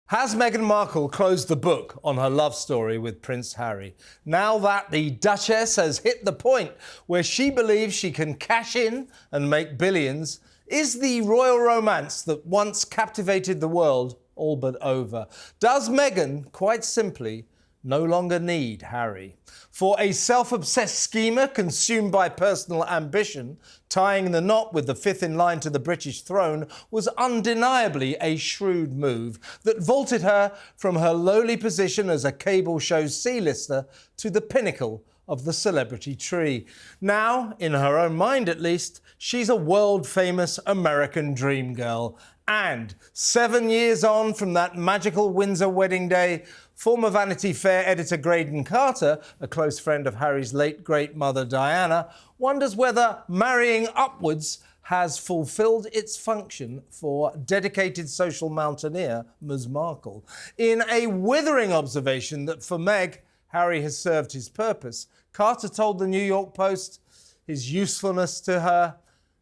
Has Meghan Markle closed the book on her love story with Prince Harry? Now that the Duchess has hit the point where she believes she can cash in and make billions, is the royal romance that once captivated the world all but over? Does Meghan, quite simply, no longer need Harry? For a self-obsessed schemer consumed by personal ambition, tying the knot with the fifth in line to the British throne was undeniably a shrewd move that vaulted her from her lowly position as a cable show C-lister to the pinnacle of the celebrity tree. Now, in her own mind at least, she's a world-famous American dream girl. And 7 years on from that magical Windsor wedding day, former Vanity Fair editor Graydon Carter, a close friend of Harry's late great mother Diana, wonders whether marrying upwards has fulfilled its function for dedicated social mountaineer Ms Markle. In a withering observation that for Meg, Harry has served his purpose, Carter told the New York Post his usefulness to her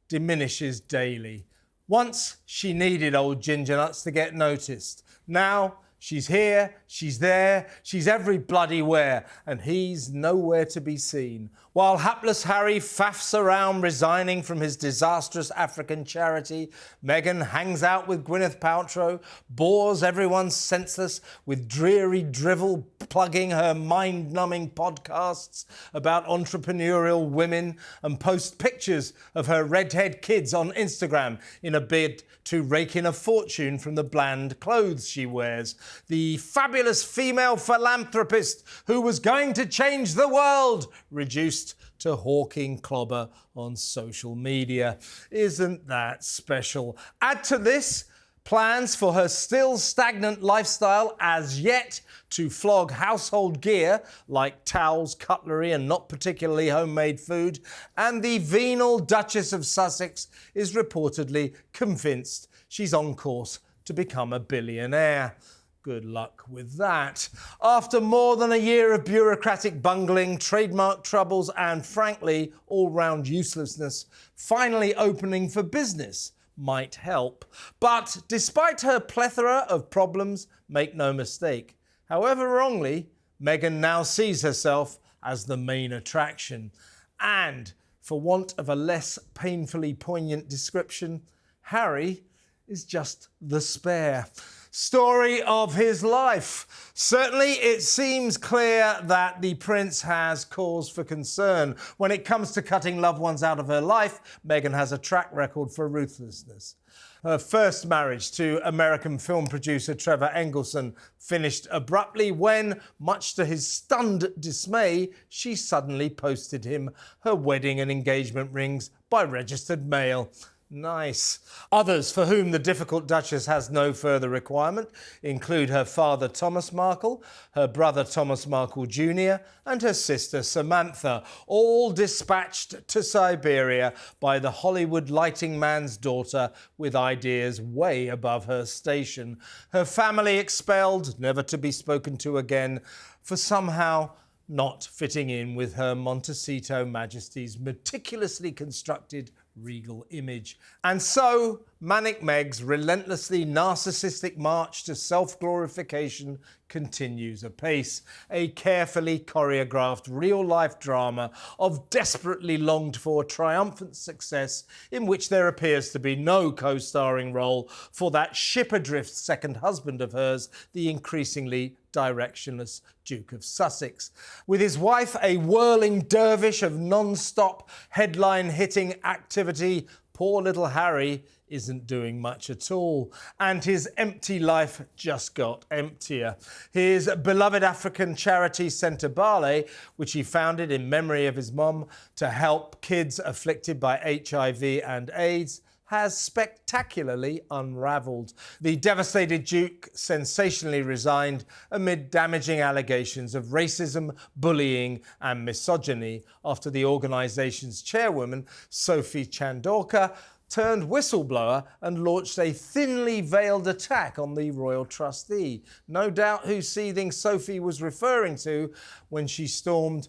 diminishes daily. Once she needed old ginger nuts to get noticed. Now she's here, she's there, she's every bloody where, and he's nowhere to be seen. While hapless Harry faffs around resigning from his disastrous African charity, Meghan hangs out with Gwyneth Paltrow, bores everyone senseless with dreary drivel plugging her mind-numbing podcasts about entrepreneurial women, and posts pictures of her redhead kids on Instagram in a bid to rake in a fortune from the bland clothes she wears. The fabulous female philanthropist who was going to change the world, reduced to hawking clobber on social media. Isn't that special? Add to this plans for her still stagnant lifestyle as yet to flog household gear like towels, cutlery and not particularly homemade food, and the venal Duchess of Sussex is reportedly convinced she's on course to become a billionaire. Good luck with that. After more than a year of bureaucratic bungling, trademark troubles and, frankly, all-round uselessness, finally opening for business might help. But despite her plethora of problems, make no mistake, however wrongly, Meghan now sees herself as the main attraction. And, for want of a less painfully poignant description, Harry is just the spare. Story of his life. Certainly, it seems clear that the prince has cause for concern. When it comes to cutting loved ones out of her life, Meghan has a track record for ruthlessness. Her first marriage to American film producer Trevor Engelson finished abruptly when, much to his stunned dismay, she suddenly posted him her wedding and engagement rings by registered mail. Nice. Others for whom the difficult Duchess has no further requirement include her father Thomas Markle, her brother Thomas Markle Jr. and her sister Samantha, all dispatched to Siberia by the Hollywood lighting man's daughter with ideas way above her station. Her family expelled, never to be spoken to again, for somehow not fitting in with her Montecito Majesty's meticulously constructed regal image. And so, Manic Meg's relentlessly narcissistic march to self-glorification continues apace. A carefully choreographed real-life drama of desperately longed-for triumphant success in which there appears to be no co-starring role for that ship-adrift second husband of hers, the increasingly directionless Duke of Sussex. With his wife a whirling dervish of non-stop headline-hitting activity, poor little Harry isn't doing much at all. And his empty life just got emptier. His beloved African charity Centre Barley, which he founded in memory of his mom to help kids afflicted by HIV and AIDS, has spectacularly unravelled. The devastated Duke sensationally resigned amid damaging allegations of racism, bullying and misogyny after the organisation's chairwoman, Sophie Chandorka, turned whistleblower and launched a thinly veiled attack on the royal trustee. No doubt who seething Sophie was referring to when she stormed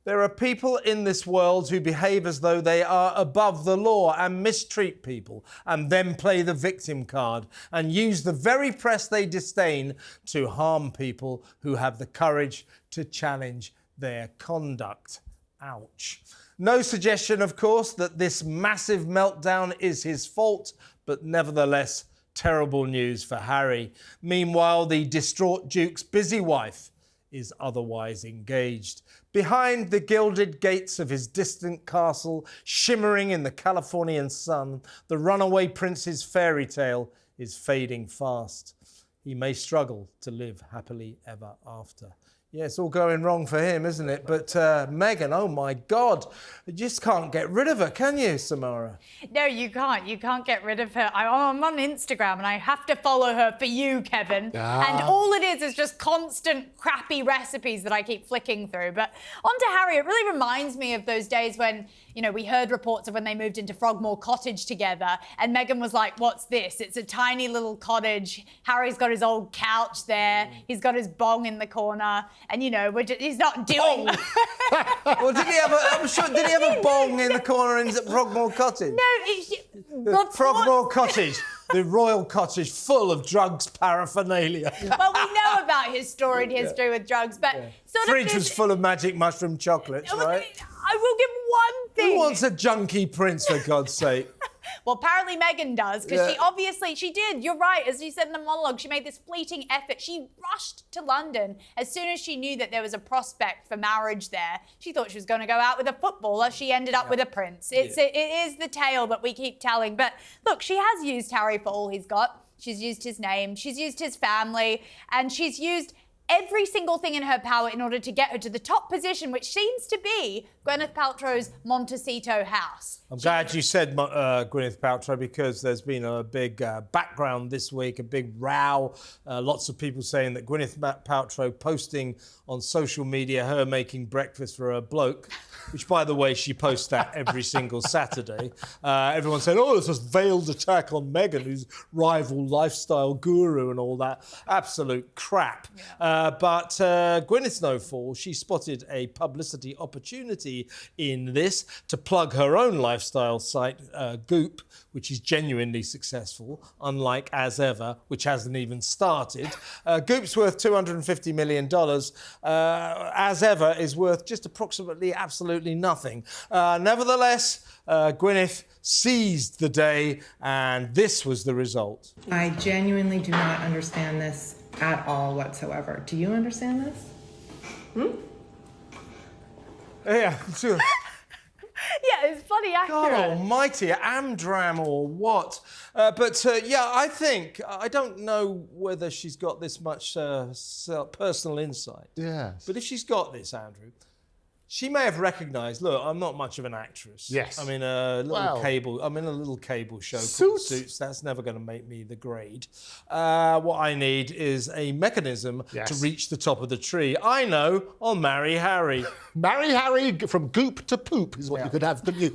There are people in this world who behave as though they are above the law and mistreat people and then play the victim card and use the very press they disdain to harm people who have the courage to challenge their conduct. Ouch. No suggestion, of course, that this massive meltdown is his fault, but nevertheless, terrible news for Harry. Meanwhile, the distraught Duke's busy wife is otherwise engaged. Behind the gilded gates of his distant castle, shimmering in the Californian sun, the runaway prince's fairy tale is fading fast. He may struggle to live happily ever after. Yeah, it's all going wrong for him, isn't it? But Meghan, oh my God, you just can't get rid of her, can you, Samara? No, you can't. You can't get rid of her. I'm on Instagram and I have to follow her for you, Kevin. And all it is just constant crappy recipes that I keep flicking through. But on to Harry, it really reminds me of those days when, you know, we heard reports of when they moved into Frogmore Cottage together and Meghan was like, what's this? It's a tiny little cottage. Harry's got his old couch there. He's got his bong in the corner. And, you know, he's not doing... Well, did he have a bong in the corner in Frogmore Cottage? No, Frogmore Cottage, the royal cottage full of drugs paraphernalia. Well, we know about his storied history with drugs, but sort of... Fridge was full of magic mushroom chocolates, right? I will give one thing. Who wants a junkie prince, for God's sake? Well, apparently Meghan does, because she did. You're right, as you said in the monologue, she made this fleeting effort. She rushed to London as soon as she knew that there was a prospect for marriage there. She thought she was going to go out with a footballer. She ended up with a prince. It is the tale that we keep telling. But look, she has used Harry for all he's got. She's used his name, she's used his family, and she's used every single thing in her power in order to get her to the top position, which seems to be Gwyneth Paltrow's Montecito house. I'm glad you said Gwyneth Paltrow, because there's been a big background this week, a big row. Lots of people saying that Gwyneth Paltrow posting on social media her making breakfast for a bloke, which, by the way, she posts that every single Saturday. Everyone said, oh, it's a veiled attack on Meghan, who's rival lifestyle guru and all that. Absolute crap. But Gwyneth's no fool. She spotted a publicity opportunity in this to plug her own lifestyle site, Goop, which is genuinely successful, unlike As Ever, which hasn't even started. Goop's worth $250 million. As Ever is worth just approximately absolutely nothing. Nevertheless, Gwyneth seized the day, and this was the result. I genuinely do not understand this at all whatsoever. Do you understand this? Yeah, sure. Yeah, it's bloody accurate. God almighty, Amdram or what? I think, I don't know whether she's got this much personal insight. Yes. But if she's got this, Andrew, she may have recognised, look, I'm not much of an actress. Yes. I'm in a little cable show called Suits. That's never going to make me the grade. What I need is a mechanism to reach the top of the tree. I know, I'll marry Harry. Marry Harry from goop to poop is what you could have, couldn't you?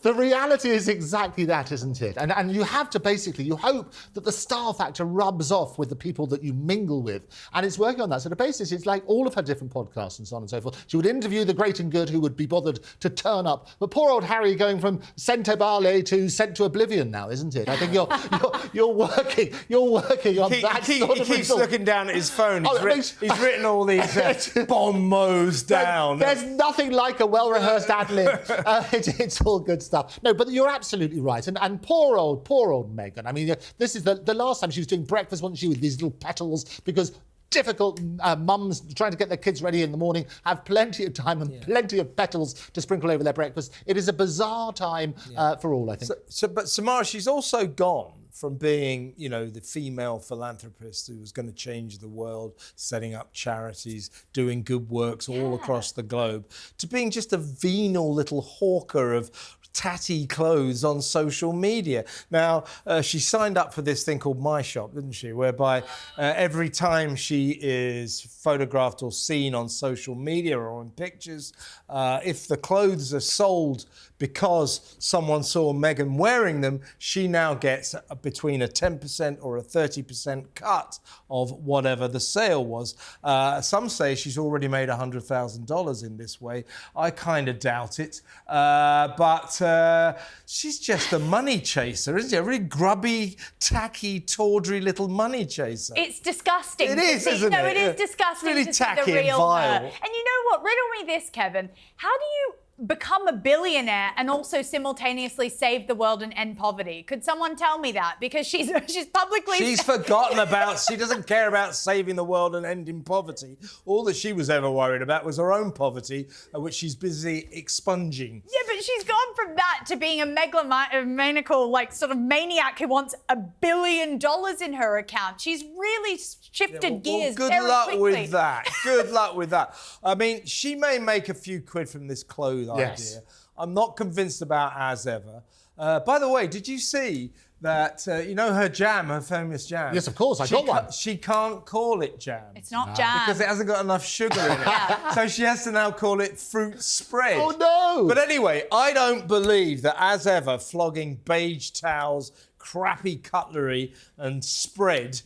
The reality is exactly that, isn't it? And you have to basically, you hope that the star factor rubs off with the people that you mingle with. And it's working on that. So the basis, it's like all of her different podcasts and so on and so forth. She would interview the great and good who would be bothered to turn up. But poor old Harry going from Sente Bale to sent to oblivion now, isn't it? I think you're working on that sort of He keeps looking down at his phone. He's written all these bon mots down. There's nothing like a well-rehearsed ad-lib. It's all good stuff. No, but you're absolutely right. And poor old Meghan. I mean, this is the last time she was doing breakfast, wasn't she, with these little petals, because difficult mums trying to get their kids ready in the morning have plenty of time and plenty of petals to sprinkle over their breakfast. It is a bizarre time for all, I think. But Samara, she's also gone from being, you know, the female philanthropist who was going to change the world, setting up charities, doing good works all across the globe, to being just a venal little hawker of tatty clothes on social media. Now, she signed up for this thing called My Shop, didn't she? Whereby every time she is photographed or seen on social media or in pictures, if the clothes are sold because someone saw Meghan wearing them, she now gets between a 10% or a 30% cut of whatever the sale was. Some say she's already made $100,000 in this way. I kind of doubt it. But she's just a money chaser, isn't she? A really grubby, tacky, tawdry little money chaser. It's disgusting. It is, isn't it? No, it is disgusting. Really to see tacky the and real vile. her. And you know what? Riddle me this, Kevin. How do you become a billionaire and also simultaneously save the world and end poverty? Could someone tell me that? Because she's publicly... She's forgotten about, she doesn't care about saving the world and ending poverty. All that she was ever worried about was her own poverty, which she's busy expunging. Yeah, but she's gone from that to being a megalomaniacal, like, sort of maniac who wants $1 billion in her account. She's really shifted gears good very luck quickly. with that. Good luck with that. I mean, she may make a few quid from this clothes idea. I'm not convinced about As Ever. By the way, did you see that, you know her jam, her famous jam? Yes, of course, I got one. She can't call it jam. It's not jam. Because it hasn't got enough sugar in it. So she has to now call it fruit spread. Oh, no! But anyway, I don't believe that As Ever flogging beige towels, crappy cutlery and spread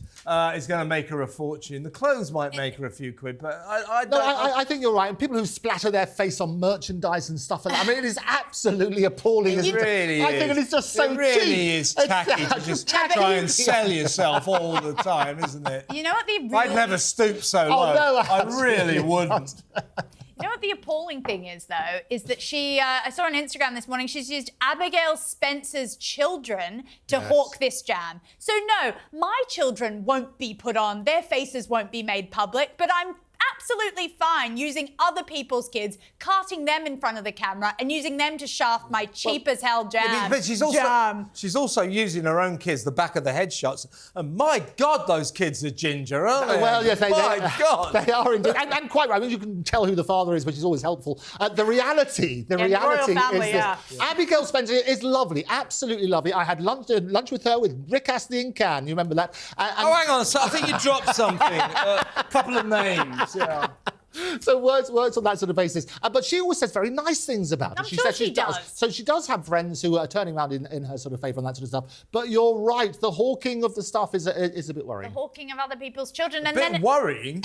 is going to make her a fortune. The clothes might make her a few quid, but I don't... I think you're right. And people who splatter their face on merchandise and stuff, I mean, it is absolutely appalling. It really is. I think it is just so cheap. It really is tacky to just try and sell yourself all the time, isn't it? You know what the really... I'd never stoop so low. no, I really wouldn't. You know what the appalling thing is, though, is that she, I saw on Instagram this morning, she's used Abigail Spencer's children to hawk this jam. So no, my children won't be put on, their faces won't be made public, but I'm absolutely fine using other people's kids, carting them in front of the camera and using them to shaft my cheap as hell jam. But she's also using her own kids, the back of the headshots. And my God, those kids are ginger, aren't they? Well, yes, God. They are indeed. And quite right. I mean, you can tell who the father is, which is always helpful. The reality the royal family, is this. Abigail Spencer is lovely, absolutely lovely. I had lunch with her with Rick Astley in Cannes. You remember that? Oh, hang on. So I think you dropped something. A couple of names. Yeah. So words on that sort of basis. But she always says very nice things about her. I'm sure she does. So she does have friends who are turning around in her sort of favour and that sort of stuff. But you're right, the hawking of the stuff is a bit worrying. The hawking of other people's children. And bit then worrying.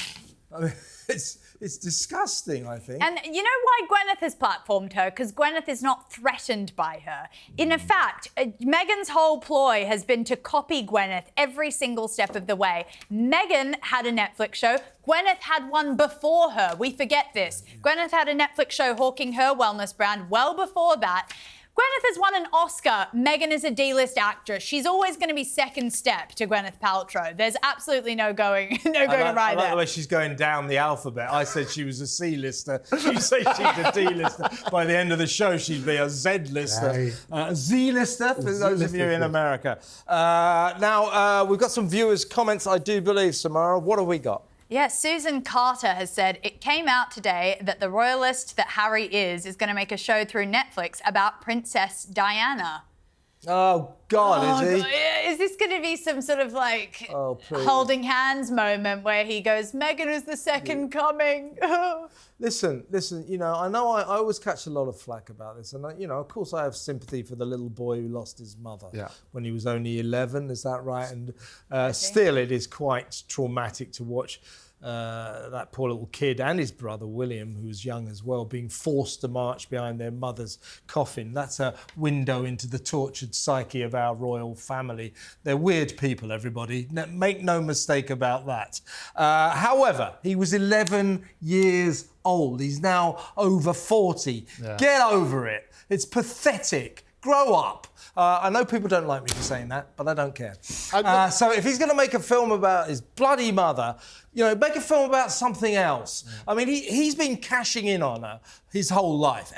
I mean, it's disgusting, I think. And you know why Gwyneth has platformed her? Because Gwyneth is not threatened by her. In fact, Meghan's whole ploy has been to copy Gwyneth every single step of the way. Meghan had a Netflix show. Gwyneth had one before her. We forget this. Gwyneth had a Netflix show hawking her wellness brand well before that. Gwyneth has won an Oscar. Meghan is a D-list actress. She's always going to be second step to Gwyneth Paltrow. There's absolutely no going right I like there. the way she's going down the alphabet. I said she was a C-lister. You say she's a D-lister. By the end of the show, she'd be a Z-lister. Z-lister, for those of you in America. Now, we've got some viewers' comments, I do believe, Samara. What have we got? Yes, Susan Carter has said, it came out today that the royalist that Harry is going to make a show through Netflix about Princess Diana. Oh, God, is he? God. Is this going to be some sort of, like, please. holding hands moment where he goes, Meghan is the second coming? Listen, you know I always catch a lot of flack about this. And, you know, of course I have sympathy for the little boy who lost his mother when he was only 11, is that right? And still it is quite traumatic to watch that poor little kid and his brother William, who was young as well, being forced to march behind their mother's coffin. That's a window into the tortured psyche of our royal family. They're weird people, everybody. Make no mistake about that. However, he was 11 years old. He's now over 40. Get over it. It's pathetic. grow up. I know people don't like me for saying that, but I don't care. So if he's going to make a film about his bloody mother, make a film about something else. I mean, he's been cashing in on her his whole life,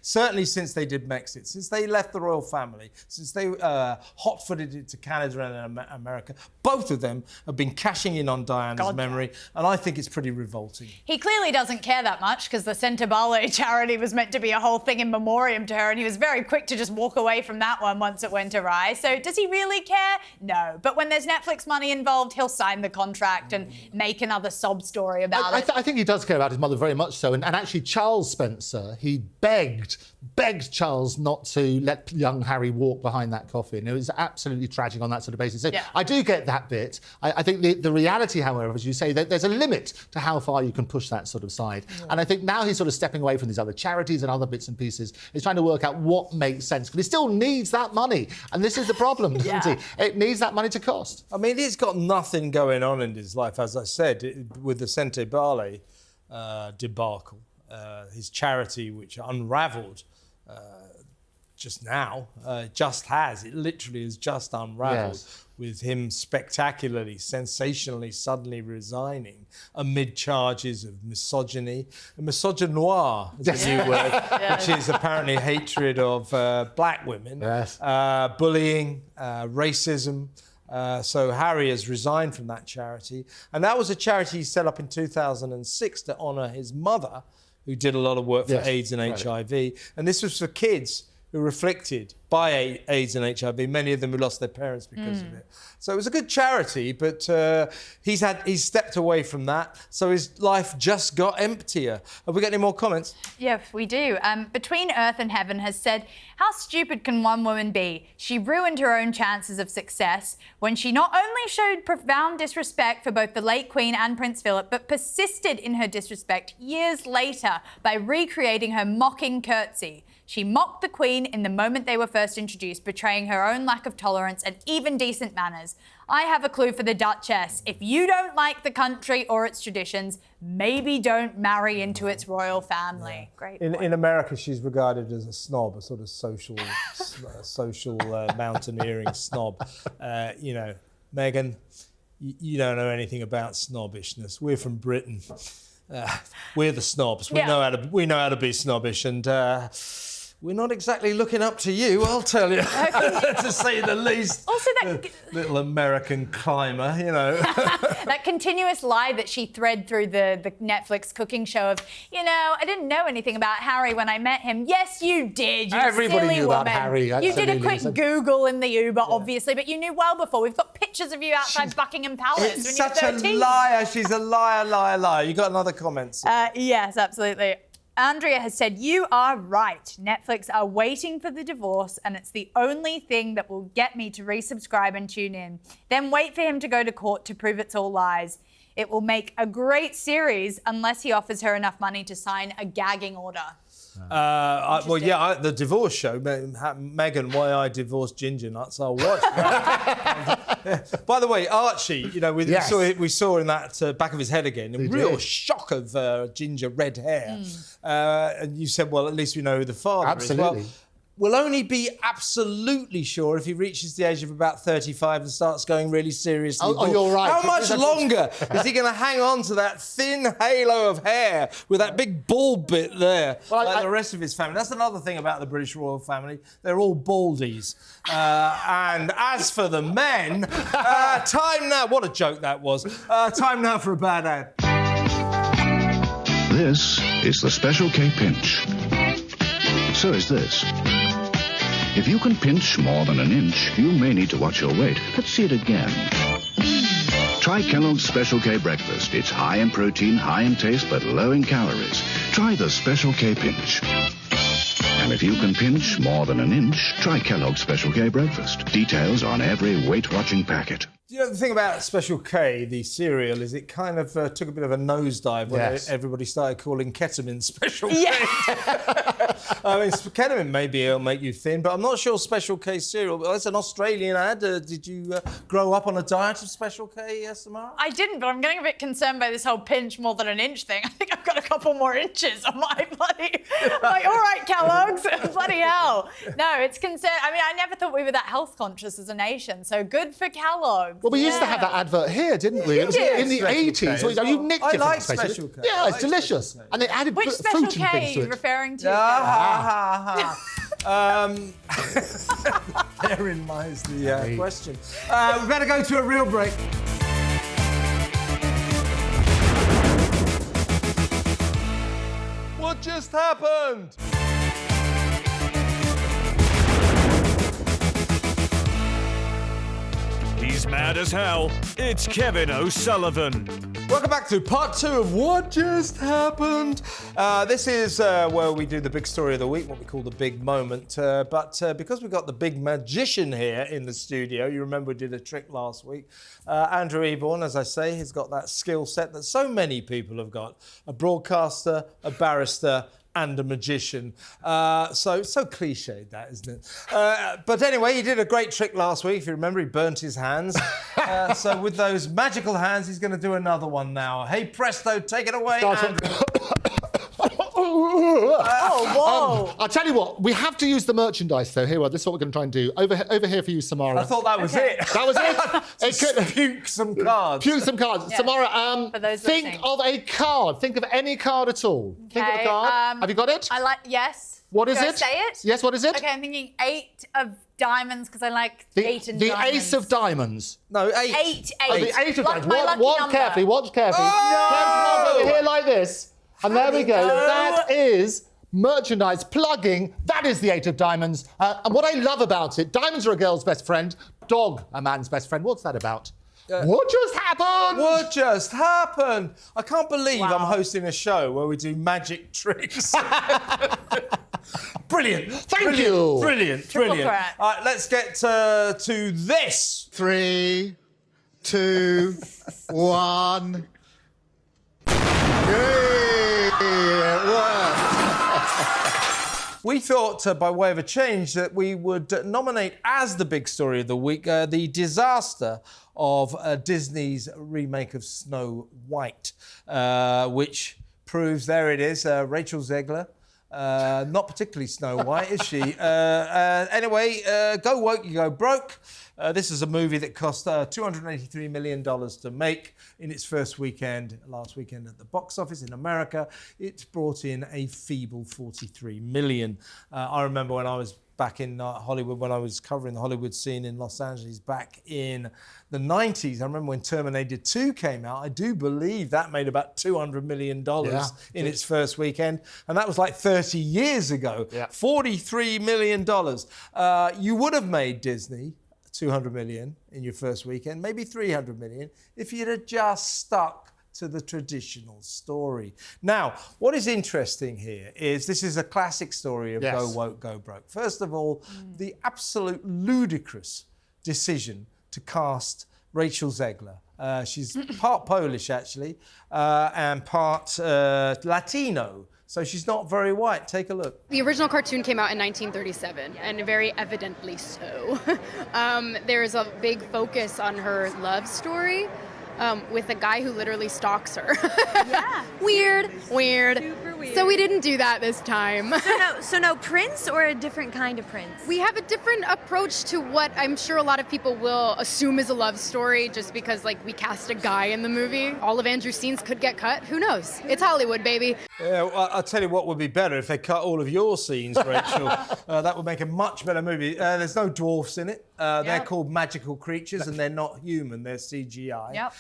certainly since they did Brexit, since they left the royal family, since they hot-footed it to Canada and America. Both of them have been cashing in on Diana's memory, and I think it's pretty revolting. He clearly doesn't care that much, because the Centre Barlow charity was meant to be a whole thing in memoriam to her, and he was very quick to just walk away from that one once it went awry. So does he really care? No. But when there's Netflix money involved, he'll sign the contract and make another sob story about it. I think he does care about his mother very much so. And actually, Charles Spencer, he begged Charles not to let young Harry walk behind that coffin. It was absolutely tragic on that sort of basis. So I do get that bit. I think the reality, however, as you say, there's a limit to how far you can push that sort of side. And I think now he's sort of stepping away from these other charities and other bits and pieces. He's trying to work out what makes sense. But he still needs that money. And this is the problem, doesn't he? It needs that money to cost. I mean, he's got nothing going on in his life, as I said, with the Centre Barlow debacle. His charity, which unravelled just now, it literally has just unravelled with him spectacularly, sensationally, suddenly resigning amid charges of misogyny. Misogynoir is a new word, which is apparently hatred of black women, bullying, racism. So Harry has resigned from that charity. And that was a charity he set up in 2006 to honour his mother, who did a lot of work for AIDS and HIV. And this was for kids who were afflicted by AIDS and HIV, many of them who lost their parents because of it. So it was a good charity, but he's stepped away from that, so his life just got emptier. Have we got any more comments? Yes, we do. Between Earth and Heaven has said, how stupid can one woman be? She ruined her own chances of success when she not only showed profound disrespect for both the late Queen and Prince Philip, but persisted in her disrespect years later by recreating her mocking curtsy. She mocked the Queen in the moment they were first introduced, betraying her own lack of tolerance and even decent manners. I have a clue for the Duchess. If you don't like the country or its traditions, maybe don't marry into its royal family. Great. In America, she's regarded as a snob, a sort of social mountaineering snob. Meghan, you don't know anything about snobbishness. We're from Britain. We're the snobs. We know how to be snobbish, and we're not exactly looking up to you, I'll tell you, to say the least. Also, that little American climber, that continuous lie that she thread through the Netflix cooking show of, I didn't know anything about Harry when I met him. Yes, you did. You Everybody silly knew woman. about Harry. You did a quick Google in the Uber, obviously, but you knew well before. We've got pictures of you outside Buckingham Palace when you were 13. Such a liar. She's a liar. You got another comment? Yes, absolutely. Andrea has said, you are right. Netflix are waiting for the divorce, and it's the only thing that will get me to resubscribe and tune in. Then wait for him to go to court to prove it's all lies. It will make a great series unless he offers her enough money to sign a gagging order. The divorce show, Meghan, Why I Divorced Ginger Nuts, I'll watch that. By the way, Archie, we saw in that back of his head again, a real shock of ginger red hair. And you said, well, at least we know who the father is. Well, we'll only be absolutely sure if he reaches the age of about 35 and starts going really seriously. Oh, you're right. How much longer is he going to hang on to that thin halo of hair with that big bald bit there, like the rest of his family? That's another thing about the British royal family. They're all baldies. And as for the men, time now... What a joke that was. Time now for a bad ad. This is the Special K Pinch. So is this. If you can pinch more than an inch, you may need to watch your weight. Let's see it again. Try Kellogg's Special K Breakfast. It's high in protein, high in taste, but low in calories. Try the Special K Pinch. And if you can pinch more than an inch, try Kellogg's Special K Breakfast. Details on every weight-watching packet. You know, the thing about Special K, the cereal, is it kind of took a bit of a nosedive when everybody started calling ketamine Special K. I mean, ketamine maybe it'll make you thin, but I'm not sure Special K cereal. Well, it's an Australian ad. Did you grow up on a diet of Special K, Samara? I didn't, but I'm getting a bit concerned by this whole pinch more than an inch thing. I think I've got a couple more inches on my bloody... I'm like, all right, Kellogg's, bloody hell. No, it's concerned. I mean, I never thought we were that health conscious as a nation, so good for Kellogg's. Well, we used to have that advert here, didn't we? It was in the 80s. K You nicked it like from Special K. Yeah, it's delicious. And they added Which fruit Special and K things are to you it. referring to? Therein lies the question. We better go to a real break. What just happened? He's mad as hell. It's Kevin O'Sullivan. Welcome back to part 2 of What Just Happened. This is where we do the big story of the week, what we call the big moment. But because we've got the big magician here in the studio, you remember we did a trick last week. Andrew Eborn, as I say, has got that skill set that so many people have got. A broadcaster, a barrister, and a magician. So cliched, that, isn't it? But anyway, he did a great trick last week. If you remember, he burnt his hands. So with those magical hands, he's going to do another one now. Hey, presto, take it away, Andrew. I'll tell you what, we have to use the merchandise, though. Here, this is what we're going to try and do. Over here for you, Samara. I thought that was it. That was it? It could puke some cards. Puke some cards. Yeah. Samara, For those think listening. of a card. Think of any card at all. Think of a card. Have you got it? Yes. What is Do I it? say it? Yes, what is it? Okay, I'm thinking 8 of diamonds because I like 8 and the diamonds. ace of diamonds. No, 8. 8. Oh, the ace of Like diamonds. my lucky Watch number. carefully, watch carefully. Oh! Carefully, over here like this. And there we go. go. That is merchandise plugging. That is the 8 of diamonds. And what I love about it, diamonds are a girl's best friend, dog a man's best friend. What's that about? What just happened? What just happened? I can't believe I'm hosting a show where we do magic tricks. Brilliant. Thank you. Brilliant. Triple threat. All right, let's get to this. 3, 2, 1. Yay! It worked. We thought, by way of a change, that we would nominate as the big story of the week the disaster of Disney's remake of Snow White, which proves, there it is, Rachel Zegler. Not particularly Snow White, is she? Anyway, go woke, you go broke. This is a movie that cost $283 million to make in its first weekend, last weekend at the box office in America. It's brought in a feeble $43 million. I remember when I was back in Hollywood, when I was covering the Hollywood scene in Los Angeles back in the 90s. I remember when Terminator 2 came out, I do believe that made about $200 million in its first weekend. And that was like 30 years ago. Yeah. $43 million. You would have made Disney $200 million in your first weekend, maybe $300 million, if you'd have just stuck to the traditional story. Now, what is interesting here is this is a classic story of go woke, go broke. First of all, the absolute ludicrous decision to cast Rachel Zegler. She's part Polish, actually, and part Latino. So she's not very white. Take a look. The original cartoon came out in 1937, and very evidently so. There is a big focus on her love story with a guy who literally stalks her. Yeah. Weird. Super weird. So we didn't do that this time. So no Prince or a different kind of Prince? We have a different approach to what I'm sure a lot of people will assume is a love story just because, like, we cast a guy in the movie. All of Andrew's scenes could get cut. Who knows? It's Hollywood, baby. Yeah, well, I'll tell you what would be better if they cut all of your scenes, Rachel. That would make a much better movie. There's no dwarfs in it. They're called magical creatures and they're not human. They're CGI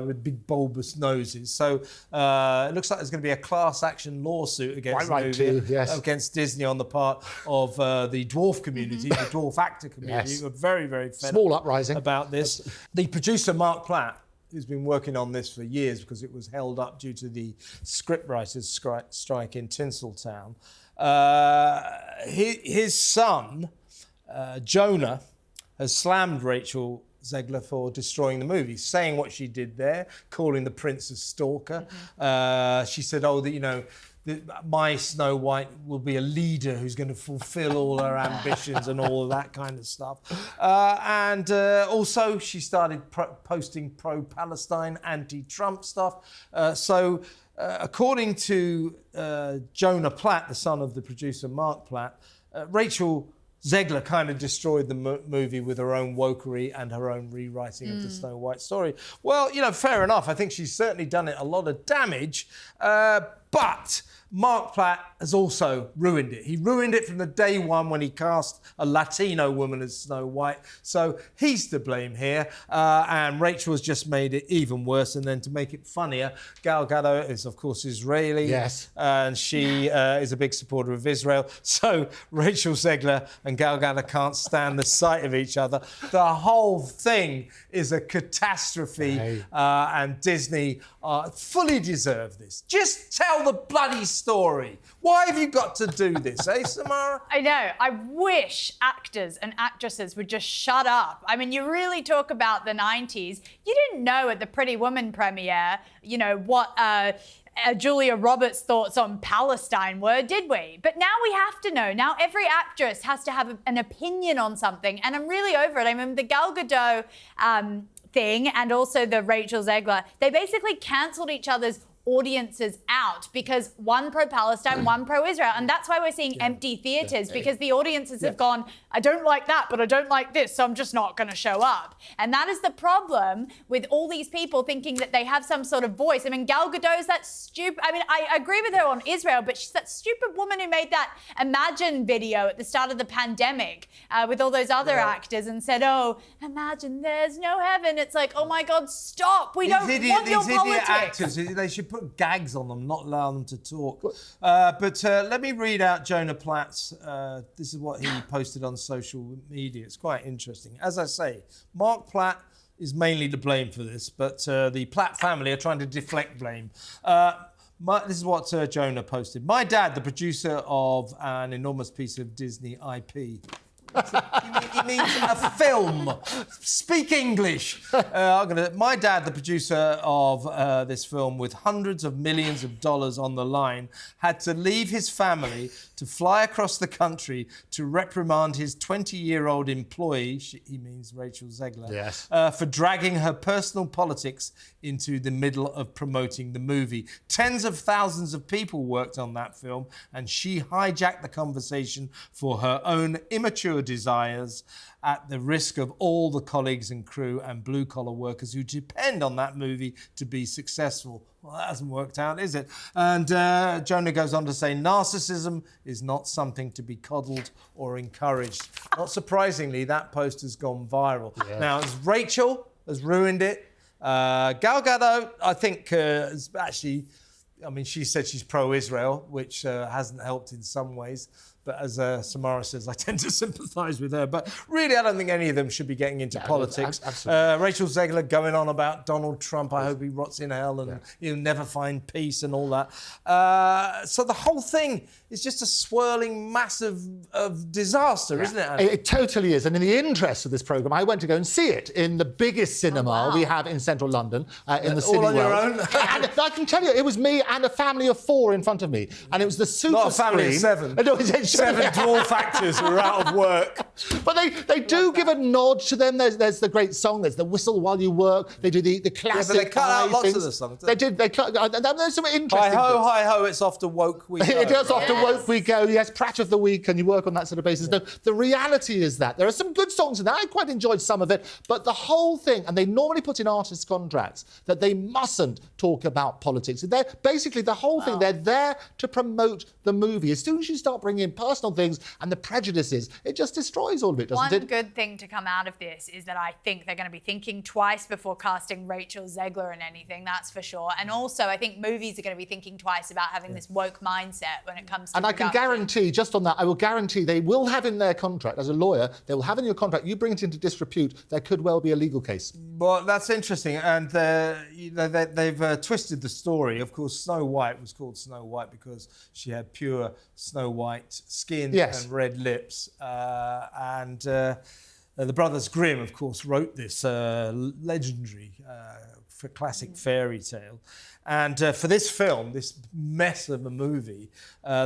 with big bulbous noses. So it looks like there's going to be a class action lawsuit against the movie, against Disney on the part of the dwarf community, the dwarf actor community, who are very, very fed Small up uprising about this. The producer, Mark Platt, who's been working on this for years because it was held up due to the scriptwriters' strike in Tinseltown. His son, Jonah, has slammed Rachel Zegler for destroying the movie, saying what she did there, calling the prince a stalker. She said, "Oh, my Snow White will be a leader who's going to fulfill all her ambitions," and all of that kind of stuff. And also, she started posting pro-Palestine, anti-Trump stuff. According to Jonah Platt, the son of the producer Mark Platt, Rachel Zegler kind of destroyed the movie with her own wokery and her own rewriting of the Snow White story. Well, fair enough. I think she's certainly done it a lot of damage. But Mark Platt has also ruined it. He ruined it from the day one when he cast a Latino woman as Snow White. So he's to blame here. And Rachel has just made it even worse. And then to make it funnier, Gal Gadot is, of course, Israeli. Yes. And she is a big supporter of Israel. So Rachel Zegler and Gal Gadot can't stand the sight of each other. The whole thing is a catastrophe. Hey. And Disney fully deserve this. Just tell the bloody story. Why have you got to do this, eh, Samara? I know. I wish actors and actresses would just shut up. I mean, you really talk about the 90s. You didn't know at the Pretty Woman premiere, what Julia Roberts' thoughts on Palestine were, did we? But now we have to know. Now every actress has to have an opinion on something, and I'm really over it. I mean, the Gal Gadot thing and also the Rachel Zegler, they basically cancelled each other's audiences out because one pro-Palestine, one pro-Israel. And that's why we're seeing empty theatres, because the audiences have gone, I don't like that, but I don't like this, so I'm just not going to show up. And that is the problem with all these people thinking that they have some sort of voice. I mean, Gal Gadot's that stupid, I agree with her on Israel, but she's that stupid woman who made that Imagine video at the start of the pandemic with all those other actors and said, oh, imagine there's no heaven. It's like, oh my God, stop. We don't want your politics. These idiot actors, they should put gags on them, not allow them to talk. But let me read out Jonah Platt's, this is what he posted on social media. It's quite interesting. As I say, Mark Platt is mainly to blame for this, but the Platt family are trying to deflect blame. This is what Jonah posted. My dad, the producer of an enormous piece of Disney IP. He means a film. Speak English. My dad, the producer of this film with hundreds of millions of dollars on the line, had to leave his family to fly across the country to reprimand his 20-year-old employee, he means Rachel Zegler, yes, for dragging her personal politics into the middle of promoting the movie. Tens of thousands of people worked on that film, and she hijacked the conversation for her own immature desires at the risk of all the colleagues and crew and blue-collar workers who depend on that movie to be successful. Well, that hasn't worked out, is it? And Jonah goes on to say, narcissism is not something to be coddled or encouraged. Not surprisingly, that post has gone viral. Yeah. Now, Rachel has ruined it. Gal Gadot, I think, has actually... she said she's pro-Israel, which hasn't helped in some ways. But as Samara says, I tend to sympathise with her. But really, I don't think any of them should be getting into politics. Rachel Zegler going on about Donald Trump. I hope he rots in hell and he'll never find peace and all that. So the whole thing is just a swirling mass of disaster, isn't it, Anna? It totally is. And in the interest of this programme, I went to go and see it in the biggest cinema we have in central London, in the City All on your own? And I can tell you, it was me and a family of 4 in front of me. And it was the super Not a family screen. of 7. No, it's 7 dwarf actors who are out of work. But they do give a nod to them. There's the great song. There's the whistle while you work. They do the classic. Yeah, but they cut out lots things. of the songs. They did. They cut. There's some interesting. Hi ho, it's off to woke we go. It does off to woke we go. Yes, Pratt of the week, and you work on that sort of basis. No, the reality is that there are some good songs in there. I quite enjoyed some of it, but the whole thing, and they normally put in artists' contracts that they mustn't talk about politics. They're basically the whole thing. They're there to promote the movie. As soon as you start bringing in personal things and the prejudices, it just destroys all of it, doesn't it? One good thing to come out of this is that I think they're going to be thinking twice before casting Rachel Zegler in anything, that's for sure. And also, I think movies are going to be thinking twice about having this woke mindset when it comes to And I can guarantee, just on that, I will guarantee they will have in their contract, as a lawyer, they will have in your contract, you bring it into disrepute, there could well be a legal case. Well, that's interesting. And they've twisted the story. Of course, Snow White was called Snow White because she had pure Snow White skin and red lips. The brothers Grimm, of course, wrote this legendary classic fairy tale. And for this film, this mess of a movie,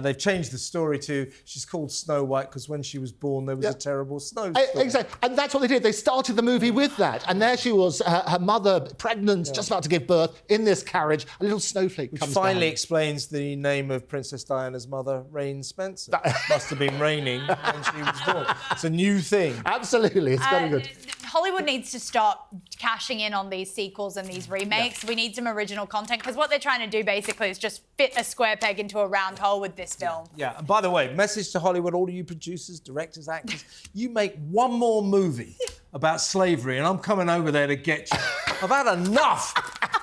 they've changed the story to she's called Snow White because when she was born there was a terrible snowstorm. Exactly, and that's what they did. They started the movie with that, and there she was, her mother pregnant, just about to give birth, in this carriage. A little snowflake comes finally down. explains the name of Princess Diana's mother, Rain Spencer. Must have been raining when she was born. It's a new thing. Absolutely, it's very good. Hollywood needs to stop cashing in on these sequels and these remakes. We need some original content, because what they're trying to do basically is just fit a square peg into a round hole with this film. Yeah, and by the way, message to Hollywood, all of you producers, directors, actors, you make one more movie about slavery and I'm coming over there to get you. I've had enough.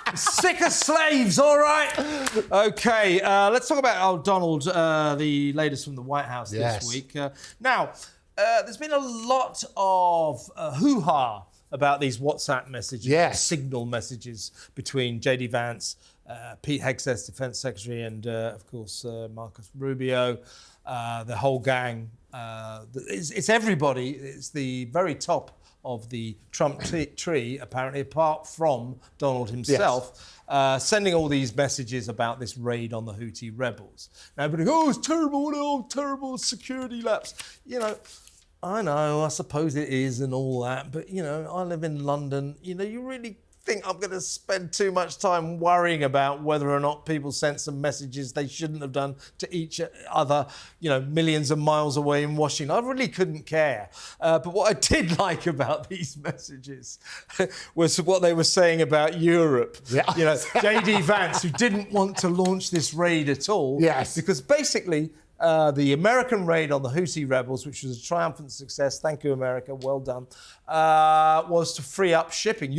I'm sick of slaves, all right? OK, let's talk about Donald, the latest from the White House this week. Now, there's been a lot of hoo-ha about these WhatsApp messages, signal messages between J.D. Vance, Pete Hegseth, Defense Secretary, and, of course, Marcus Rubio, the whole gang. It's everybody. It's the very top of the Trump tree, apparently, apart from Donald himself, sending all these messages about this raid on the Houthi rebels. Now, everybody goes, oh, it's terrible, oh, terrible security lapse. You know, I know, I suppose it is and all that, but, you know, I live in London. You know, you really think I'm going to spend too much time worrying about whether or not people sent some messages they shouldn't have done to each other, you know, millions of miles away in Washington. I really couldn't care. But what I did like about these messages was what they were saying about Europe. Yeah. You know, J.D. Vance, who didn't want to launch this raid at all. Yes. Because basically, the American raid on the Houthi rebels, which was a triumphant success, thank you, America, well done, was to free up shipping,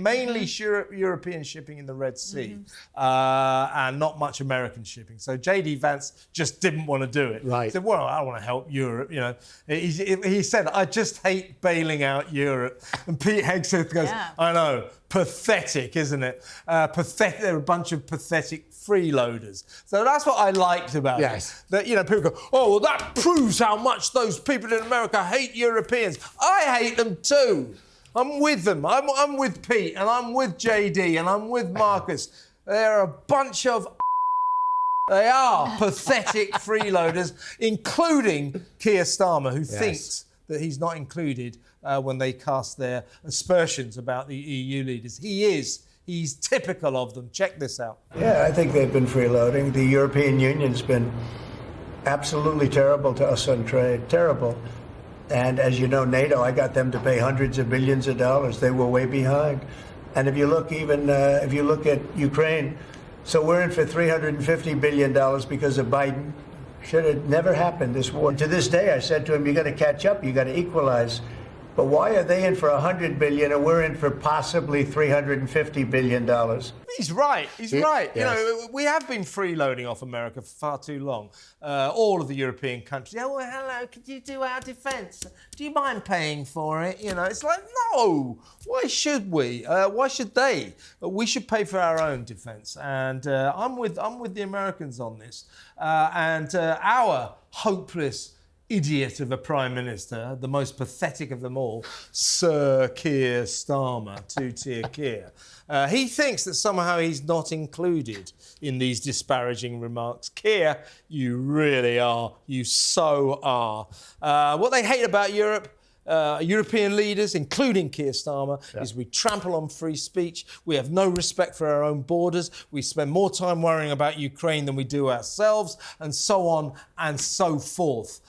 mainly European shipping in the Red Sea, and not much American shipping. So J.D. Vance just didn't want to do it. Right. He said, well, I want to help Europe, you know. He said, I just hate bailing out Europe. And Pete Hegseth goes, I know, pathetic, isn't it? Pathetic. They're a bunch of pathetic freeloaders. So that's what I liked about it. That, you know, people go, oh, well, that proves how much those people in America hate Europeans. I hate them too. I'm with them. I'm with Pete, and I'm with JD, and I'm with Marcus. They're a bunch of they are pathetic freeloaders, including Keir Starmer, who thinks that he's not included when they cast their aspersions about the EU leaders. He is. He's typical of them. Check this out. Yeah, I think they've been freeloading. The European Union's been absolutely terrible to us on trade. Terrible. And as you know, NATO, I got them to pay hundreds of billions of dollars. They were way behind. And if you look if you look at Ukraine, so we're in for $350 billion because of Biden. Should have never happened, this war. To this day, I said to him, you got to catch up, you got to equalize. But why are they in for $100 billion and we're in for possibly $350 billion? He's right. He's right. You know, we have been freeloading off America for far too long. All of the European countries. Oh, well, hello, could you do our defence? Do you mind paying for it? You know, it's like, no. Why should we? Why should they? We should pay for our own defence. And I'm with the Americans on this. And our hopeless idiot of a Prime Minister, the most pathetic of them all, Sir Keir Starmer, two-tier Keir. He thinks that somehow he's not included in these disparaging remarks. Keir, you really are. You so are. What they hate about Europe, European leaders, including Keir Starmer, is we trample on free speech. We have no respect for our own borders. We spend more time worrying about Ukraine than we do ourselves, and so on and so forth.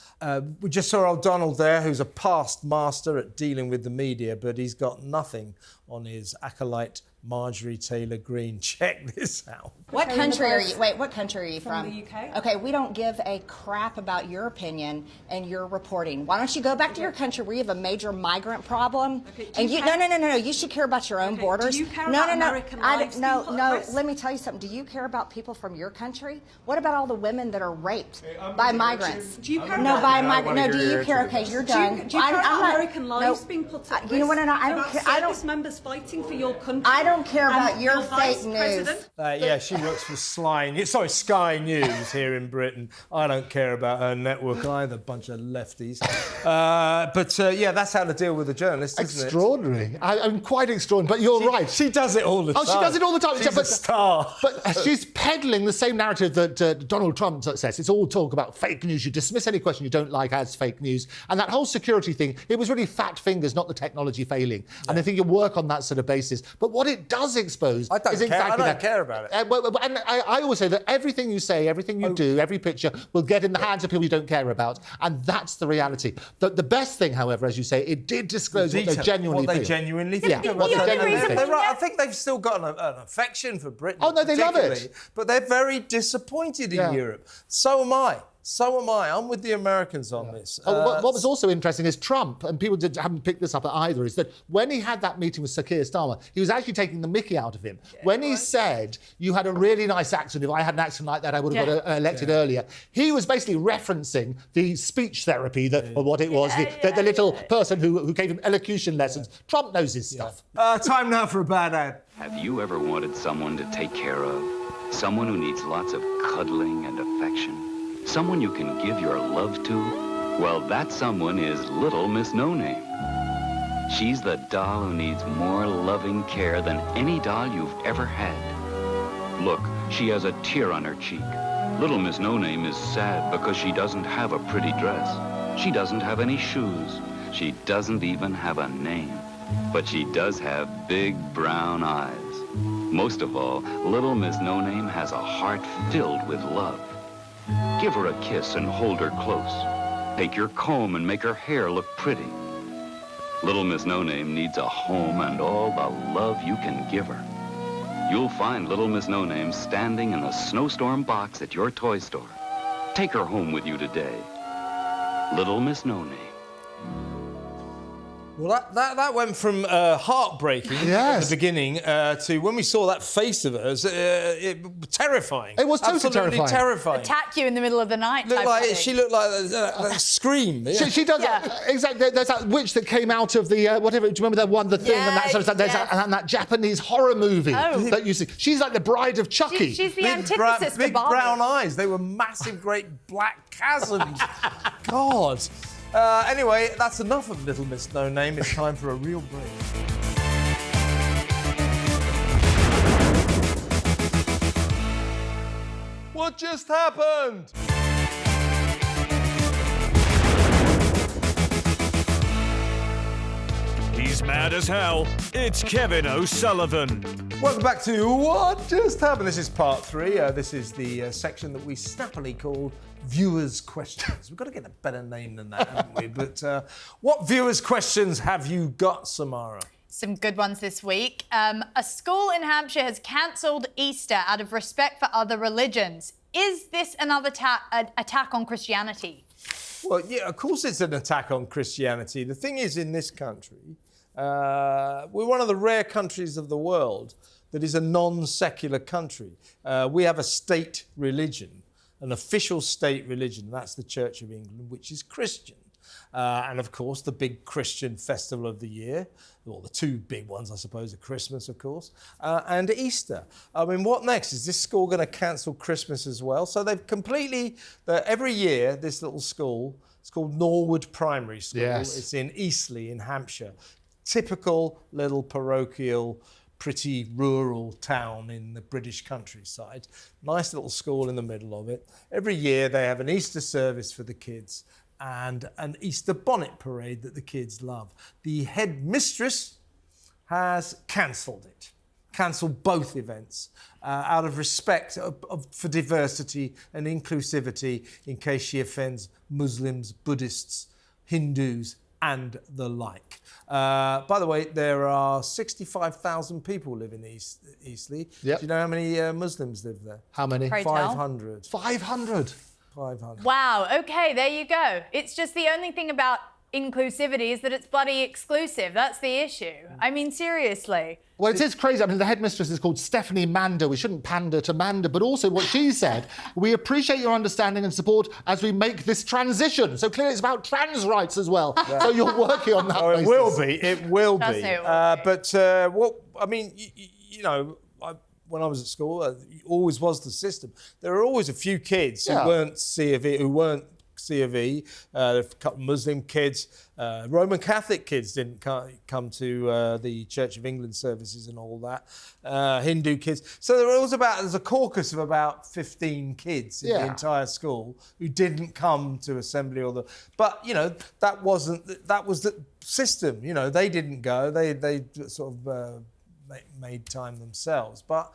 We just saw old Donald there, who's a past master at dealing with the media, but he's got nothing on his acolyte Marjorie Taylor Greene. Check this out. What country are you? Wait, what country are you from? From the UK. Okay, we don't give a crap about your opinion and your reporting. Why don't you go back to your country where you have a major migrant problem? Okay, and no. You should care about your own borders. Do you care about American lives being put at risk? Let me tell you something. Do you care about people from your country? What about all the women that are raped by migrants? Do you care No, about by migrants. No, do you care? Okay, you're done. Do you care about American lives being put at risk? You know what? I don't care. I don't. Service members fighting for your country. I don't care about your fake news. Yeah, she works for Sky News here in Britain. I don't care about her network either, bunch of lefties. Yeah, that's how to deal with a journalist, isn't Extraordinary. I'm quite extraordinary, but you're right. She does it all the time. Oh, she does it all the time. She's a star. But she's peddling the same narrative that Donald Trump says. It's all talk about fake news. You dismiss any question you don't like as fake news. And that whole security thing, it was really fat fingers, not the technology failing. Yeah. And I think you work on that sort of basis. But what it does expose is exactly that. I don't care about it. And I always say that everything you say, everything you do, every picture will get in the hands of people you don't care about. And that's the reality. The best thing, however, as you say, it did disclose what they genuinely feel. Yeah, what they genuinely think. I think they've still got an affection for Britain. Oh, no, they love it. But they're very disappointed in Europe. So am I. I'm with the Americans on this. What was also interesting is Trump, and people haven't picked this up either, is that when he had that meeting with Sir Keir Starmer, he was actually taking the mickey out of him. When he said, you had a really nice accent, if I had an accent like that, I would have got elected earlier. He was basically referencing the speech therapy, or what it was, the little person who gave him elocution lessons. Trump knows his stuff. Time now for a bad ad. Have you ever wanted someone to take care of? Someone who needs lots of cuddling and affection? Someone you can give your love to? Well, that someone is Little Miss No Name. She's the doll who needs more loving care than any doll you've ever had. Look, she has a tear on her cheek. Little Miss No Name is sad because she doesn't have a pretty dress. She doesn't have any shoes. She doesn't even have a name. But she does have big brown eyes. Most of all, Little Miss No Name has a heart filled with love. Give her a kiss and hold her close. Take your comb and make her hair look pretty. Little Miss No Name needs a home and all the love you can give her. You'll find Little Miss No Name standing in a snowstorm box at your toy store. Take her home with you today. Little Miss No Name. Well, that went from heartbreaking at the beginning to when we saw that face of hers, terrifying. It was totally terrifying. Attack you in the middle of the night. She looked like a scream. Yeah. She does. Exactly. There's that witch that came out of the whatever. Do you remember that one, The Thing, and that sort of stuff? And that Japanese horror movie that you see. She's like the bride of Chucky. She's the antithesis big to Barbie. Brown eyes. They were massive, great black chasms. God. Anyway, that's enough of Little Miss No Name. It's time for a real break. What just happened? He's mad as hell. It's Kevin O'Sullivan. Welcome back to What Just Happened. This is part 3. This is the section that we snappily call Viewers' Questions. We've got to get a better name than that, haven't we? But what viewers' questions have you got, Samara? Some good ones this week. A school in Hampshire has cancelled Easter out of respect for other religions. Is this another attack on Christianity? Well, yeah, of course it's an attack on Christianity. The thing is, in this country, we're one of the rare countries of the world that is a non-secular country. We have a state religion, an official state religion. That's the Church of England, which is Christian. And of course, the big Christian festival of the year, well, the two big ones, I suppose, are Christmas, of course, and Easter. I mean, what next? Is this school going to cancel Christmas as well? So they've completely, every year, this little school, it's called Norwood Primary School. Yes. It's in Eastleigh in Hampshire. Typical little parochial, pretty rural town in the British countryside. Nice little school in the middle of it. Every year they have an Easter service for the kids and an Easter bonnet parade that the kids love. The headmistress has cancelled it, cancelled both events out of respect for diversity and inclusivity in case she offends Muslims, Buddhists, Hindus, and the like. By the way, there are 65,000 people live in Eastleigh. Yep. Do you know how many Muslims live there? How many? 500. 500? 500. Wow, okay, there you go. It's just the only thing about inclusivity is that it's bloody exclusive. That's the issue. I mean, seriously. Well, it is crazy. I mean, the headmistress is called Stephanie Mander. We shouldn't pander to Mander, but also what she said, we appreciate your understanding and support as we make this transition. So clearly it's about trans rights as well. Yeah. So you're working on that basis. It will be. That's What, I mean, you know, when I was at school, it always was the system. There were always a few kids who weren't C of E, a couple of Muslim kids, Roman Catholic kids didn't come to the Church of England services and all that, Hindu kids. So there's a caucus of about 15 kids in the entire school who didn't come to assembly but you know, that was the system. You know, they didn't go. They sort of made time themselves, but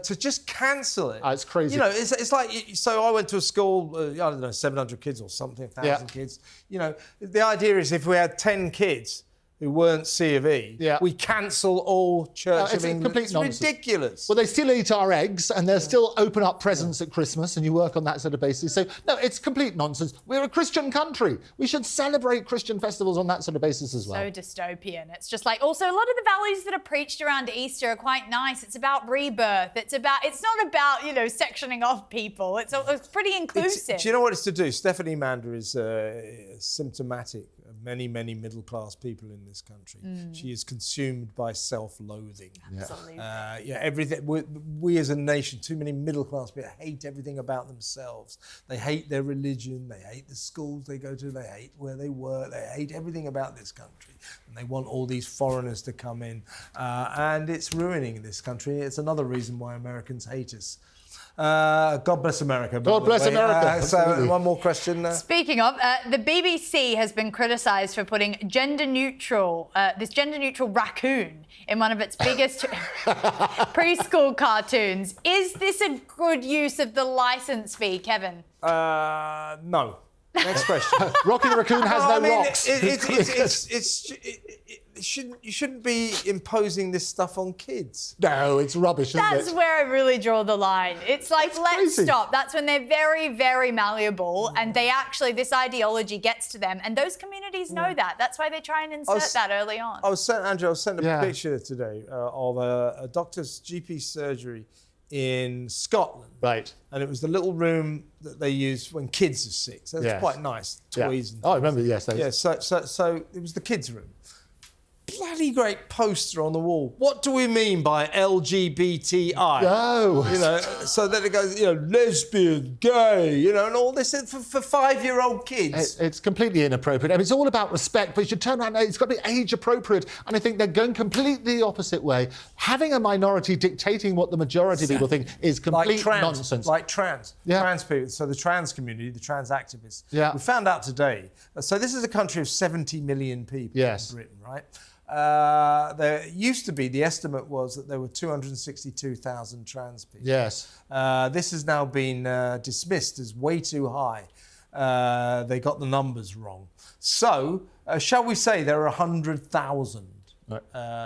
to just cancel it, it's crazy. You know, it's like, so I went to a school, I don't know, 700 kids or something, 1,000 kids. You know, the idea is if we had 10 kids who weren't C of E, we cancel all Church of England. Complete it's nonsense. ridiculous. Well, they still eat our eggs and they'll still open up presents at Christmas, and you work on that sort of basis. So, no, it's complete nonsense. We're a Christian country. We should celebrate Christian festivals on that sort of basis as well. So dystopian. It's just like, also a lot of the values that are preached around Easter are quite nice. It's about rebirth. It's not about, you know, sectioning off people. It's pretty inclusive. Do you know what it's to do? Stephanie Mander is symptomatic of many, many middle-class people in this country. She is consumed by self-loathing. Absolutely. Everything. We as a nation, too many middle-class people hate everything about themselves. They hate their religion. They hate the schools they go to. They hate where they work. They hate everything about this country. And they want all these foreigners to come in. And it's ruining this country. It's another reason why Americans hate us. God bless America. God bless America. So one more question. Speaking of, the BBC has been criticised for putting this gender-neutral raccoon in one of its biggest preschool cartoons. Is this a good use of the licence fee, Kevin? No. Next question. Rocky the Raccoon has no rocks. You shouldn't be imposing this stuff on kids. No, it's rubbish, isn't it? That's where I really draw the line. It's like, let's stop. That's when they're very, very malleable, and this ideology gets to them, and those communities know that. That's why they try and insert that early on. I was sent a picture today of a doctor's GP surgery in Scotland. Right. And it was the little room that they use when kids are sick. So it's quite nice, toys and I remember, yes. Yeah, so it was the kids' room. Bloody great poster on the wall. What do we mean by LGBTI? No. You know, so then it goes, you know, lesbian, gay, you know, and all this for 5-year-old kids. It's completely inappropriate. I mean, it's all about respect, but you should turn around and it's got to be age appropriate. And I think they're going completely the opposite way. Having a minority dictating what the majority of people think is complete nonsense. Like trans people. So the trans community, the trans activists. Yeah. We found out today. So this is a country of 70 million people in Britain, right? There used to be, the estimate was that there were 262,000 trans people. Yes. This has now been dismissed as way too high. They got the numbers wrong. So, shall we say there are 100,000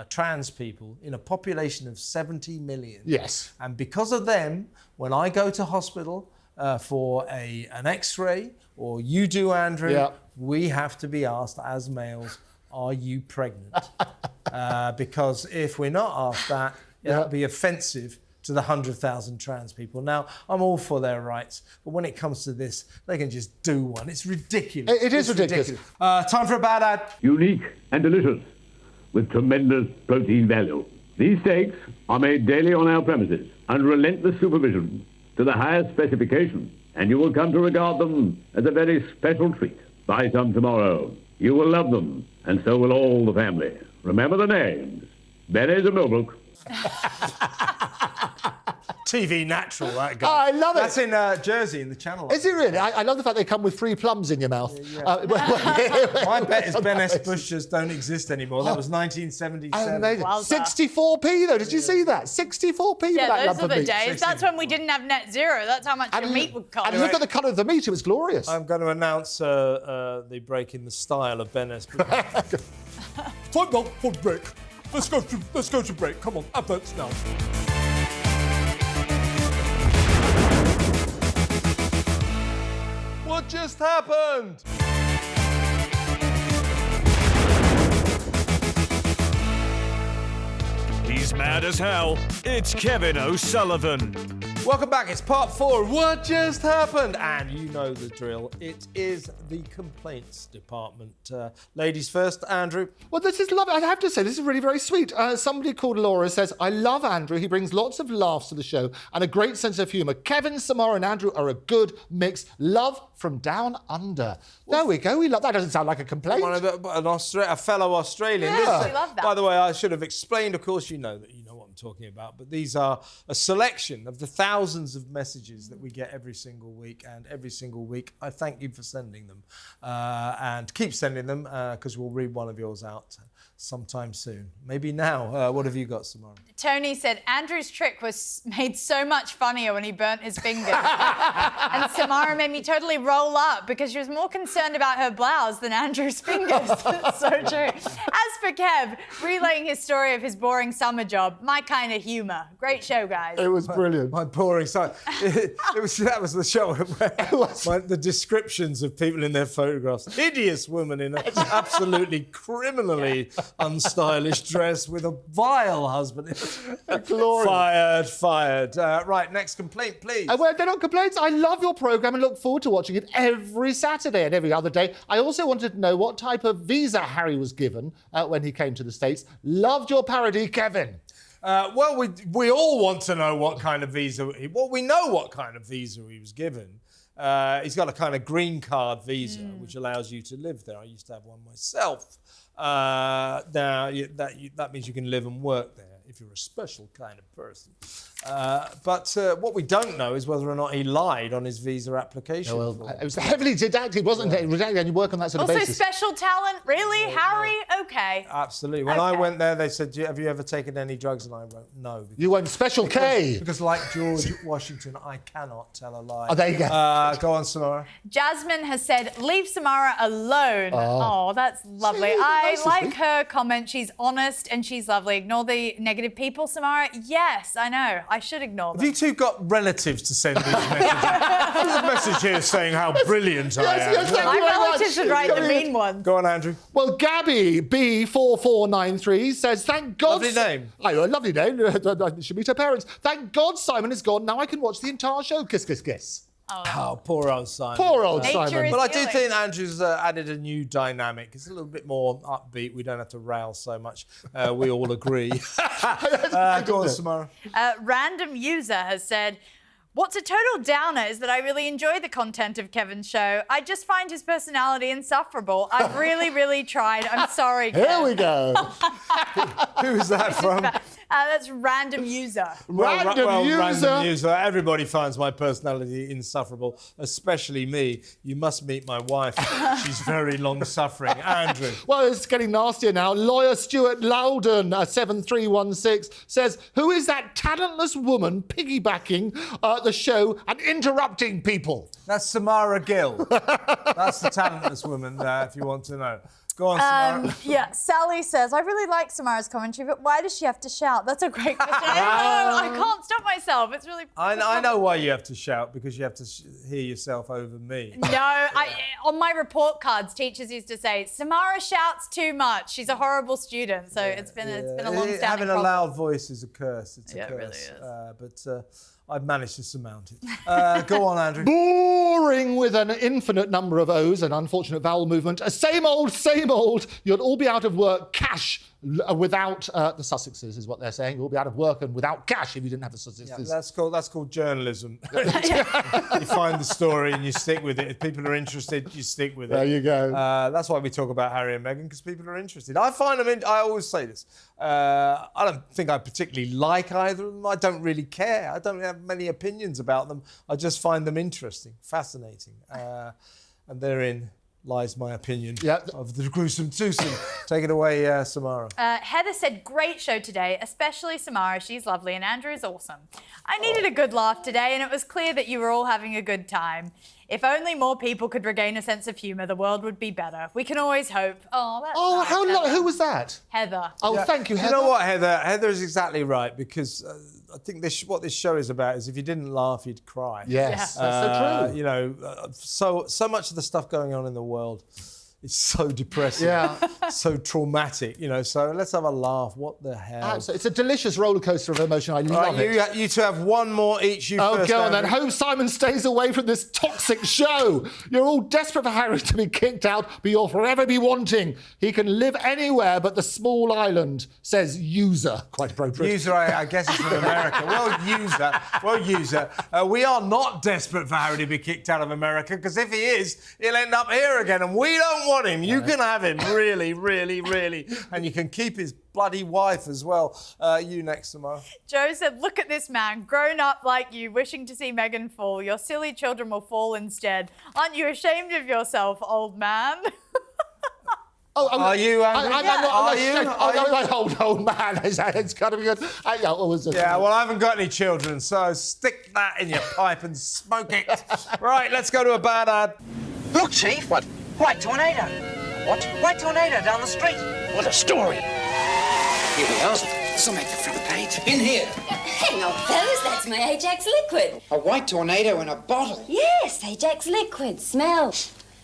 trans people in a population of 70 million. Yes. And because of them, when I go to hospital for an X-ray, or you do, Andrew, we have to be asked as males, are you pregnant? Because if we're not asked that, it'll be offensive to the 100,000 trans people. Now, I'm all for their rights, but when it comes to this, they can just do one. It's ridiculous. It is ridiculous. Time for a bad ad. Unique and delicious, with tremendous protein value. These steaks are made daily on our premises under relentless supervision to the highest specification, and you will come to regard them as a very special treat. Buy some tomorrow. You will love them, and so will all the family. Remember the names: Berries and Millbrook. TV natural, that guy. I love it. That's in Jersey, in the Channel. Is it really? I love the fact they come with free plums in your mouth. My bet is Ben S. Bush just don't exist anymore. That was 1977. 64p though, did you see that? 64p for that lump those of were the meat. days. That's when we didn't have net zero. That's how much your meat would cost. And look at the colour of the meat, it was glorious. I'm going to announce the break in the style of Ben S. Bush. Time now for break. Let's go to break. Come on, adverts now. What just happened? He's mad as hell. It's Kevin O'Sullivan. Welcome back. It's part 4 of What Just Happened? And you know the drill. It is the complaints department. Ladies first, Andrew. Well, this is lovely. I have to say, this is really very sweet. Somebody called Laura says, I love Andrew. He brings lots of laughs to the show and a great sense of humour. Kevin, Samara and Andrew are a good mix. Love from down under. There we go. We love that. Doesn't sound like a complaint. A fellow Australian. Yeah, we love that. By the way, I should have explained, of course, you know what I'm talking about, but these are a selection of the thousands of messages that we get every single week, and every single week I thank you for sending them, and keep sending them, because we'll read one of yours out sometime soon. Maybe now. What have you got, Samara? Tony said Andrew's trick was made so much funnier when he burnt his fingers. And Samara made me totally roll up because she was more concerned about her blouse than Andrew's fingers. So true. As for Kev, relaying his story of his boring summer job, my kind of humour. Great show, guys. It was brilliant. My boring side. That was the show where the descriptions of people in their photographs. Hideous woman in an absolutely criminally unstylish dress with a vile husband. Fired. Right, next complaint, please. Well, they're not complaints. I love your programme and look forward to watching it every Saturday and every other day. I also wanted to know what type of visa Harry was given when he came to the States. Loved your parody, Kevin. Well, we all want to know what kind of visa. We know what kind of visa he was given. He's got a kind of green card visa, which allows you to live there. I used to have one myself. Now that means you can live and work there if you're a special kind of person. But what we don't know is whether or not he lied on his visa application. It was heavily didactic, wasn't it? Redacted, and you work on that sort of basis. Also, special talent? Really? Harry? Okay. Absolutely. When I went there, they said, have you ever taken any drugs? And I wrote, no. You went Special K. Because like George Washington, I cannot tell a lie. Oh, there you go. Go on, Samara. Jasmine has said, leave Samara alone. Oh, that's lovely. I like her comment. She's honest and she's lovely. Ignore the negative people, Samara. Yes, I know. I should ignore them. Have you two got relatives to send these messages? There's a message here saying how brilliant I am. Yes, my relatives would write the mean ones. Go on, Andrew. Well, Gabby B4493 says, thank God... Lovely name. Oh, a lovely name. Should meet her parents. Thank God Simon is gone. Now I can watch the entire show. Kiss, kiss, kiss. Oh, poor old Simon. Poor old Simon. But I do think Andrew's added a new dynamic. It's a little bit more upbeat. We don't have to rail so much. We all agree. Go on, Samara. Random user has said, what's a total downer is that I really enjoy the content of Kevin's show. I just find his personality insufferable. I've really, really tried. I'm sorry, Kev. Here we go. Who's that from? That's random user. Random user. Everybody finds my personality insufferable, especially me. You must meet my wife. She's very long-suffering. Andrew. Well, it's getting nastier now. Lawyer Stuart Loudon, 7316, says, who is that talentless woman piggybacking the show and interrupting people? That's Samara Gill. That's the talentless woman, if you want to know. Go on, Samara. Yeah, Sally says, I really like Samara's commentary, but why does she have to shout? That's a great question. I can't stop myself. It's really... I know why you have to shout, because you have to hear yourself over me. No, on my report cards, teachers used to say, Samara shouts too much. She's a horrible student. So it's been a long-standing Having problem. a loud voice is a curse. It's a curse. It really is. But I've managed to surmount it. Go on, Andrew. Boring with an infinite number of O's and unfortunate vowel movement. Same old, same old. You'll all be out of work. Cash without the Sussexes is what they're saying. You'll be out of work and without cash if you didn't have the Sussexes. Yeah, that's called journalism. You find the story and you stick with it. If people are interested, you stick with it. There you go. That's why we talk about Harry and Meghan, because people are interested. I find them. I always say this. I don't think I particularly like either of them. I don't really care. I don't have many opinions about them. I just find them interesting, fascinating, and therein lies my opinion of the gruesome twosome. Take it away, Samara. Heather said, great show today, especially Samara. She's lovely and Andrew is awesome. I needed a good laugh today and it was clear that you were all having a good time. If only more people could regain a sense of humour, the world would be better. We can always hope. Oh, that's nice, who was that? Heather. Oh, thank you, Heather. You know what, Heather? Heather is exactly right, because I think what this show is about is if you didn't laugh, you'd cry. Yes, that's so true. You know, so much of the stuff going on in the world is so depressing. Yeah. So traumatic, you know. So let's have a laugh. What the hell? It's a delicious roller coaster of emotion. I love it. You two have one more each. You Oh, first, go on Andrew. then. Hope Simon stays away from this toxic show. You're all desperate for Harry to be kicked out, but you'll forever be wanting. He can live anywhere but the small island, says User. Quite appropriate. User, I guess it's from America. Well, User. We are not desperate for Harry to be kicked out of America, because if he is, he'll end up here again, and we don't want him. You can have him, really, really, really. And you can keep his bloody wife as well. You next, Samara. Joe said, look at this man, grown up like you, wishing to see Meghan fall. Your silly children will fall instead. Aren't you ashamed of yourself, old man? Are you, Andrew? Old man. It's got to be good. Yeah, well, I haven't got any children, so stick that in your pipe and smoke it. Right, let's go to a bad ad. Look, Chief. What? White tornado. What? White tornado down the street. What a story. Here we are. This'll make the front page. In here. Hang on, fellas, that's my Ajax liquid. A white tornado in a bottle. Yes, Ajax liquid. Smell.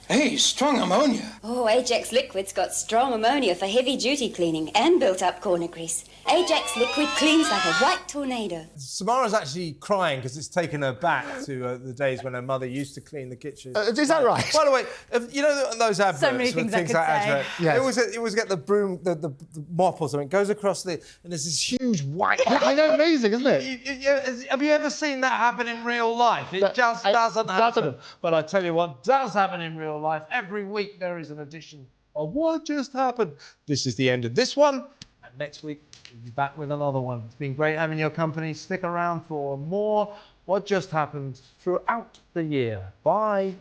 Hey, strong ammonia. Oh, Ajax liquid's got strong ammonia for heavy-duty cleaning and built-up corner grease. Ajax liquid cleans like a white tornado. Samara's actually crying because it's taken her back to the days when her mother used to clean the kitchen. Is that right? By the way, you know those adverts? So many things I could say. Yes. It was get the broom, the mop or something, goes across and there's this huge white... I know, amazing, isn't it? Have you ever seen that happen in real life? It just doesn't happen. But I tell you what does happen in real life. Every week there is an edition of What Just Happened. This is the end of this one. And next week, we'll be back with another one. It's been great having your company. Stick around for more What Just Happened throughout the year. Bye.